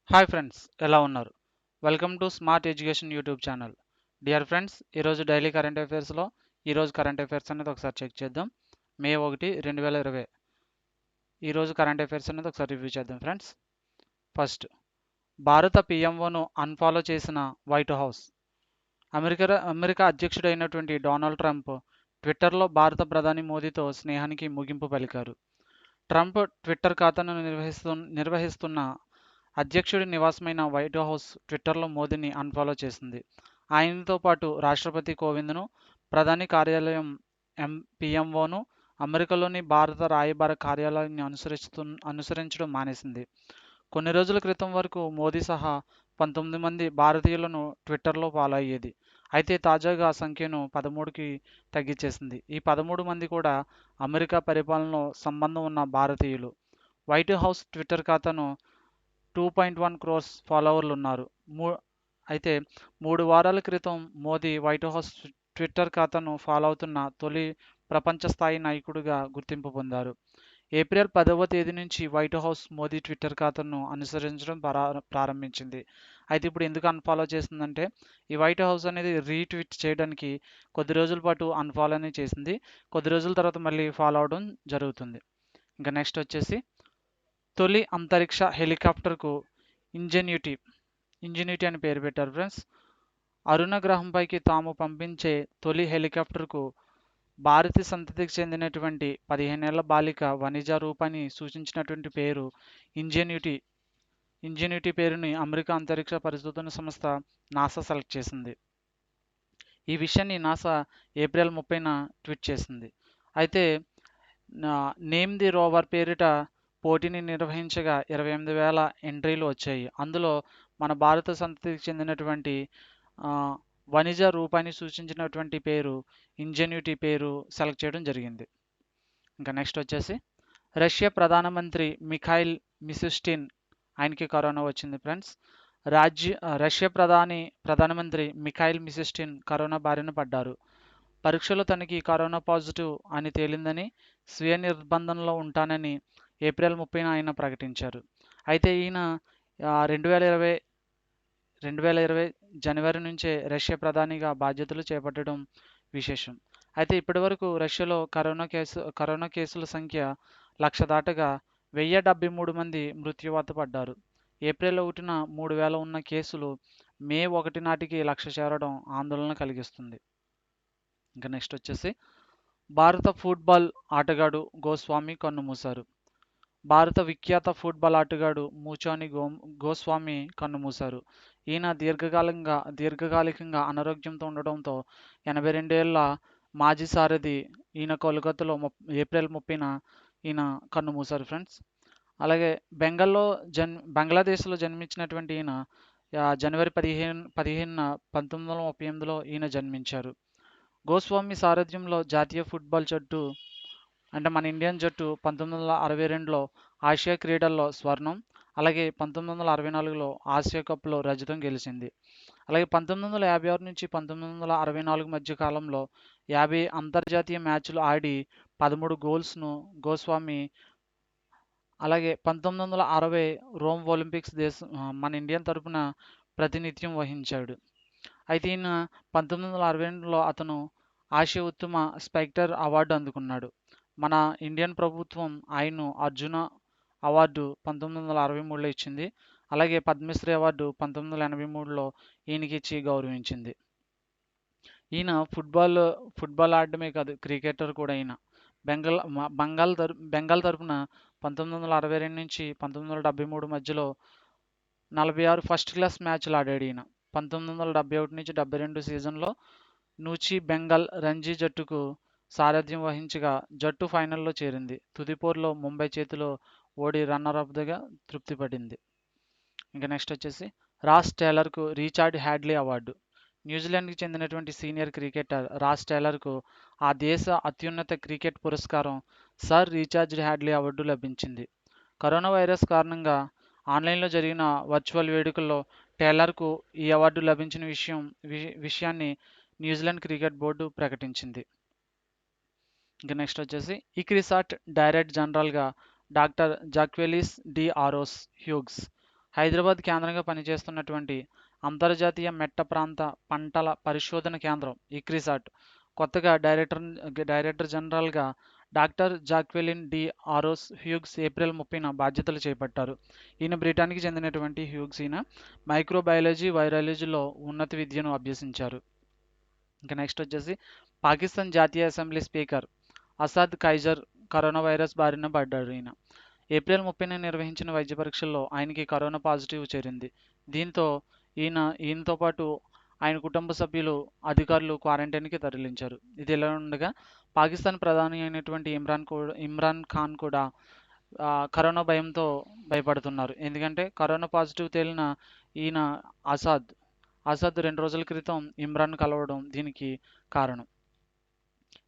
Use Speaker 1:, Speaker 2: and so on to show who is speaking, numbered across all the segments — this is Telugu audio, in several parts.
Speaker 1: హాయ్ ఫ్రెండ్స్, ఎలా ఉన్నారు? Welcome to smart education YouTube channel. Dear friends, ఈరోజు డైలీ కరెంట్ అఫైర్స్లో ఈరోజు కరెంట్ అఫైర్స్ అనేది ఒకసారి చెక్ చేద్దాం. మే 1, 2020 ఈరోజు కరెంట్ అఫైర్స్ అనేది ఒకసారి రివ్యూ చేద్దాం ఫ్రెండ్స్. ఫస్ట్, భారత పిఎంఓను అన్ఫాలో చేసిన వైట్ హౌస్. అమెరికా అధ్యక్షుడైనటువంటి డొనాల్డ్ ట్రంప్ ట్విట్టర్లో భారత ప్రధాని మోదీతో స్నేహానికి ముగింపు పలికారు. ట్రంప్ ట్విట్టర్ ఖాతాను నిర్వహిస్తున్న అధ్యక్షుడి నివాసమైన వైట్ హౌస్ ట్విట్టర్లో మోదీని అన్ఫాలో చేసింది. ఆయనతో పాటు రాష్ట్రపతి కోవింద్ను, ప్రధాని కార్యాలయం పిఎంఓను, అమెరికాలోని భారత రాయబార కార్యాలయాన్ని అనుసరించడం మానేసింది. కొన్ని రోజుల క్రితం వరకు మోదీ సహా 19 మంది భారతీయులను ట్విట్టర్లో ఫాలో అయ్యేది. అయితే తాజాగా ఆ సంఖ్యను 13కి తగ్గించేసింది. ఈ 13 మంది కూడా అమెరికా పరిపాలనలో సంబంధం ఉన్న భారతీయులు. వైట్ హౌస్ ట్విట్టర్ ఖాతాను 2.1 క్రోర్స్ ఫాలోవర్లు ఉన్నారు. అయితే 3 వారాల క్రితం మోదీ వైట్ హౌస్ ట్విట్టర్ ఖాతాను ఫాలో అవుతున్న తొలి ప్రపంచ స్థాయి నాయకుడిగా గుర్తింపు పొందారు. ఏప్రిల్ 10వ తేదీ నుంచి వైట్ హౌస్ మోదీ ట్విట్టర్ ఖాతాను అనుసరించడం ప్రారంభించింది. అయితే ఇప్పుడు ఎందుకు అన్ఫాలో చేసిందంటే, ఈ వైట్ హౌస్ అనేది రీట్వీట్ చేయడానికి కొద్ది రోజుల పాటు అన్ఫాలో అనేది చేసింది. కొద్ది రోజుల తర్వాత మళ్ళీ ఫాలో అవడం జరుగుతుంది. ఇంకా నెక్స్ట్ వచ్చేసి, తొలి అంతరిక్ష హెలికాప్టర్కు ఇంజెన్యూటీ ఇంజెన్యూటీ అని పేరు పెట్టారు ఫ్రెండ్స్. అరుణ గ్రహంపైకి తాము పంపించే తొలి హెలికాప్టర్కు భారతీయ సంతతికి చెందినటువంటి 15 ఏళ్ల బాలిక వనిజా రూపాన్ని సూచించినటువంటి పేరు ఇంజెన్యూటీ. ఇంజెన్యూటీ పేరుని అమెరికా అంతరిక్ష పరిశోధన సంస్థ నాసా సెలెక్ట్ చేసింది. ఈ విషయాన్ని నాసా ఏప్రిల్ 30న ట్వీట్ చేసింది. అయితే నేమ్ ది రోవర్ పేరిట పోటీని నిర్వహించగా 28,000 ఎంట్రీలు వచ్చాయి. అందులో మన భారత సంతతికి చెందినటువంటి వనిజ రూపాన్ని సూచించినటువంటి పేరు ఇంజెన్యూటీ పేరు సెలెక్ట్ చేయడం జరిగింది. ఇంకా నెక్స్ట్ వచ్చేసి, రష్యా ప్రధానమంత్రి మిఖైల్ మిషుస్టిన్ ఆయనకి కరోనా వచ్చింది ఫ్రెండ్స్. రష్యా ప్రధానమంత్రి మిఖైల్ మిషుస్టిన్ కరోనా బారిన పడ్డారు. పరీక్షలో తనకి కరోనా పాజిటివ్ అని తేలిందని, స్వీయ నిర్బంధంలో ఉంటానని ఏప్రిల్ 30న ఆయన ప్రకటించారు. అయితే ఈయన 2020 జనవరి నుంచే రష్యా ప్రధానిగా బాధ్యతలు చేపట్టడం విశేషం. అయితే ఇప్పటివరకు రష్యాలో కరోనా కేసుల సంఖ్య 1,00,000 దాటగా 1,073 మంది మృత్యువాత పడ్డారు. ఏప్రిల్ 1న 3,000 ఉన్న కేసులు మే 1 నాటికి 1,00,000 చేరడం ఆందోళన కలిగిస్తుంది. ఇంకా నెక్స్ట్ వచ్చేసి, భారత ఫుట్బాల్ ఆటగాడు గోస్వామి కన్నుమూశారు. భారత విఖ్యాత ఫుట్బాల్ ఆటగాడు మూచాని గోస్వామి కన్నుమూశారు. ఈయన దీర్ఘకాలికంగా అనారోగ్యంతో ఉండడంతో 82 ఏళ్ల మాజీ సారథి ఈయన కోల్కతాలో ఏప్రిల్ 30న ఈయన కన్నుమూశారు ఫ్రెండ్స్. అలాగే బంగ్లాదేశ్లో జన్మించినటువంటి ఈయన జనవరి 15న 1938లో ఈయన జన్మించారు. గోస్వామి సారథ్యంలో జాతీయ ఫుట్బాల్ జట్టు అంటే మన ఇండియన్ జట్టు 1962లో ఆసియా క్రీడల్లో స్వర్ణం, అలాగే 1964లో ఆసియా కప్లో రజతం గెలిచింది. అలాగే 1956 నుంచి 1964 మధ్య కాలంలో 50 అంతర్జాతీయ మ్యాచ్లు ఆడి 13 గోల్స్ను గోస్వామి, అలాగే 1960 రోమ్ ఒలింపిక్స్ మన ఇండియన్ తరపున ప్రాతినిధ్యం వహించాడు. అయితే ఈయన 1962లో అతను ఆసియా ఉత్తమ స్పెక్టర్ అవార్డు అందుకున్నాడు. మన ఇండియన్ ప్రభుత్వం ఆయన్ను అర్జున అవార్డు 1963లో ఇచ్చింది. అలాగే పద్మశ్రీ అవార్డు 1983లో ఈయనకి ఇచ్చి గౌరవించింది. ఈయన ఫుట్బాల్ ఆడడమే కాదు, క్రికెటర్ కూడా. ఈయన బెంగాల్ తరపున 1962 నుంచి 1973 మధ్యలో 46 ఫస్ట్ క్లాస్ మ్యాచ్లు ఆడాడు ఈయన. 1971 నుంచి 72 సీజన్లో నూచి బెంగాల్ రంజీ జట్టుకు సారథ్యం వహించగా జట్టు ఫైనల్లో చేరింది. తుది పోరులో ముంబై చేతిలో ఓడి రన్నర్అప్గా తృప్తిపడింది. ఇంకా నెక్స్ట్ వచ్చేసి, రాస్ టేలర్కు రిచర్డ్ హ్యాడ్లీ అవార్డు. న్యూజిలాండ్కి చెందినటువంటి సీనియర్ క్రికెటర్ రాస్ టేలర్కు ఆ దేశ అత్యున్నత క్రికెట్ పురస్కారం సర్ రిచర్డ్ హ్యాడ్లీ అవార్డు లభించింది. కరోనా వైరస్ కారణంగా ఆన్లైన్లో జరిగిన వర్చువల్ వేడుకల్లో టేలర్కు ఈ అవార్డు లభించిన విషయాన్ని న్యూజిలాండ్ క్రికెట్ బోర్డు ప్రకటించింది. ఇంకా నెక్స్ట్ వచ్చేసి, ఇక్రిసాట్ డైరెక్టర్ జనరల్గా doctor Jacqueline d'Arros Hughes Hyderabad కేంద్రంగా పనిచేస్తున్నటువంటి అంతర్జాతీయ మెట్ట ప్రాంత పంటల పరిశోధన కేంద్రం ఇక్రిసాట్ కొత్తగా డైరెక్టర్ జనరల్గా doctor Jacqueline d'Arros Hughes April 30న బాధ్యతలు చేపట్టారు. ఈయన బ్రిటన్కి చెందినటువంటి హ్యూగ్స్. ఈయన మైక్రోబయాలజీ వైరాలజీలో ఉన్నత విద్యను అభ్యసించారు. ఇంకా నెక్స్ట్ వచ్చేసి పాకిస్తాన్ జాతీయ assembly speaker Asad Qaiser corona virus బారిన పడ్డారు. ఈయన ఏప్రిల్ 30న నిర్వహించిన వైద్య పరీక్షల్లో ఆయనకి కరోనా పాజిటివ్ చేరింది. దీంతో ఈయనతో పాటు ఆయన కుటుంబ సభ్యులు అధికారులు క్వారంటైన్కి తరలించారు. ఇది ఇలా ఉండగా పాకిస్తాన్ ప్రధాని అయినటువంటి ఇమ్రాన్ ఖాన్ కూడా కరోనా భయంతో భయపడుతున్నారు. ఎందుకంటే కరోనా పాజిటివ్ తేలిన ఈయన అసాద్ 2 రోజుల క్రితం ఇమ్రాన్ కలవడం దీనికి కారణం.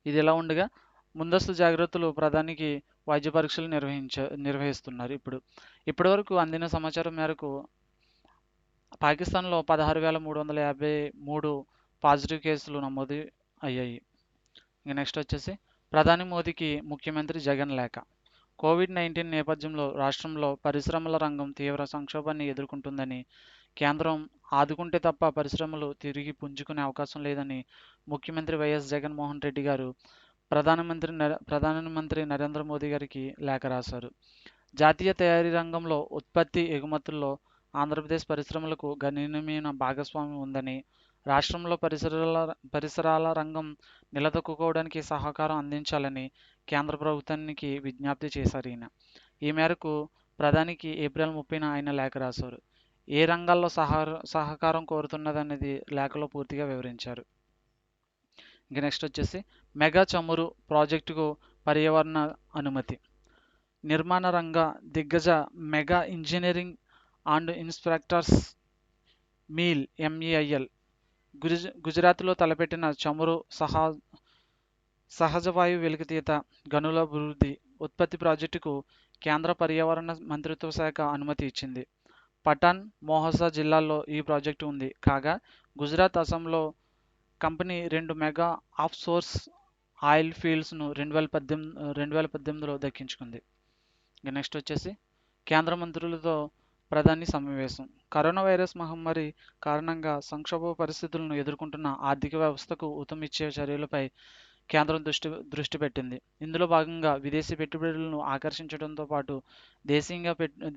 Speaker 1: ఇది ఇలా ఉండగా ముందస్తు జాగ్రత్తలు ప్రధానికి వైద్య పరీక్షలు నిర్వహిస్తున్నారు. ఇప్పటివరకు అందిన సమాచారం మేరకు పాకిస్తాన్లో 16,353 పాజిటివ్ కేసులు నమోదు అయ్యాయి. ఇంకా నెక్స్ట్ వచ్చేసి ప్రధాని మోదీకి ముఖ్యమంత్రి జగన్ లేఖ. కోవిడ్-19 నేపథ్యంలో రాష్ట్రంలో పరిశ్రమల రంగం తీవ్ర సంక్షోభాన్ని ఎదుర్కొంటుందని, కేంద్రం ఆదుకుంటే తప్ప పరిశ్రమలు తిరిగి పుంజుకునే అవకాశం లేదని ముఖ్యమంత్రి వైఎస్ జగన్మోహన్ రెడ్డి గారు ప్రధానమంత్రి నరేంద్ర మోదీ గారికి లేఖ రాశారు. జాతీయ తయారీ రంగంలో ఉత్పత్తి ఎగుమతుల్లో ఆంధ్రప్రదేశ్ పరిశ్రమలకు గణనీయమైన భాగస్వామ్యం ఉందని, రాష్ట్రంలో పరిసరాల రంగం నిలదొక్కుకోవడానికి సహకారం అందించాలని కేంద్ర ప్రభుత్వానికి విజ్ఞప్తి చేశారు. ఈ మేరకు ప్రధానికి ఏప్రిల్ 30న ఆయన లేఖ రాశారు. ఏ రంగాల్లో సహకారం కోరుతున్నదనేది లేఖలో పూర్తిగా వివరించారు. ఇంకా నెక్స్ట్ వచ్చేసి మెగా చమురు ప్రాజెక్టుకు పర్యావరణ అనుమతి. నిర్మాణ రంగ దిగ్గజ mega engineering and infrastructures meal MEIL గుజరాత్లో తలపెట్టిన చమురు సహజ వాయు వెలికితీత గనుల అభివృద్ధి ఉత్పత్తి ప్రాజెక్టుకు కేంద్ర పర్యావరణ మంత్రిత్వ శాఖ అనుమతి ఇచ్చింది. పఠాన్, మొహాసా జిల్లాల్లో ఈ ప్రాజెక్టు ఉంది. కాగా గుజరాత్, అస్సాంలో company 2 mega offshore oil ఫీల్డ్స్ను 2018లో దక్కించుకుంది. ఇంకా నెక్స్ట్ వచ్చేసి కేంద్ర మంత్రులతో ప్రధాని సమావేశం. కరోనా వైరస్ మహమ్మారి కారణంగా సంక్షోభ పరిస్థితులను ఎదుర్కొంటున్న ఆర్థిక వ్యవస్థకు ఊతమిచ్చే చర్యలపై కేంద్రం దృష్టి పెట్టింది. ఇందులో భాగంగా విదేశీ పెట్టుబడులను ఆకర్షించడంతో పాటు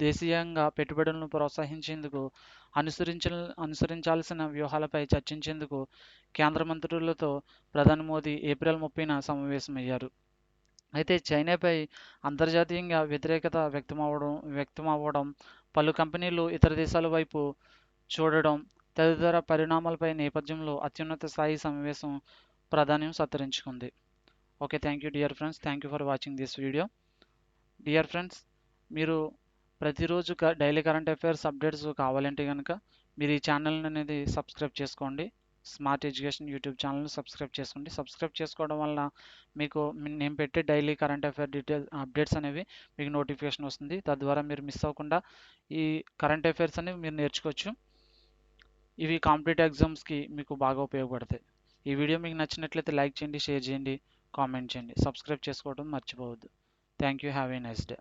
Speaker 1: దేశీయంగా పెట్టుబడులను ప్రోత్సహించేందుకు అనుసరించాల్సిన వ్యూహాలపై చర్చించేందుకు కేంద్ర మంత్రులతో ప్రధాని మోదీ ఏప్రిల్ 30న సమావేశమయ్యారు. అయితే చైనాపై అంతర్జాతీయంగా వ్యతిరేకత వ్యక్తమవ్వడం, పలు కంపెనీలు ఇతర దేశాల వైపు చూడడం తదితర పరిణామాలపై నేపథ్యంలో అత్యున్నత స్థాయి సమావేశం ప్రాధాన్యం సంతరించుకుంది. Okay, thank you dear friends. Thank you for watching this video. Dear friends, మీరు ప్రతిరోజు డైలీ కరెంట్ అఫైర్స్ అప్డేట్స్ కావాలంటే కనుక మీరు ఈ ఛానల్ అనేది సబ్స్క్రైబ్ చేసుకోండి. స్మార్ట్ ఎడ్యుకేషన్ యూట్యూబ్ ఛానల్ని సబ్స్క్రైబ్ చేసుకోండి. సబ్స్క్రైబ్ చేసుకోవడం వల్ల మీకు నేను పెట్టే డైలీ కరెంట్ అఫైర్ అప్డేట్స్ అనేవి మీకు నోటిఫికేషన్ వస్తుంది. తద్వారా మీరు మిస్ అవ్వకుండా ఈ కరెంట్ అఫైర్స్ అనేవి మీరు నేర్చుకోవచ్చు. ఇవి కాంపిటేటివ్ ఎగ్జామ్స్కి మీకు బాగా ఉపయోగపడతాయి. ఈ వీడియో మీకు నచ్చినట్లయితే లైక్ చేయండి, షేర్ చేయండి, కామెంట్ చేయండి. సబ్స్క్రైబ్ చేసుకోవడం మర్చిపోవద్దు. Thank you. Have a nice day.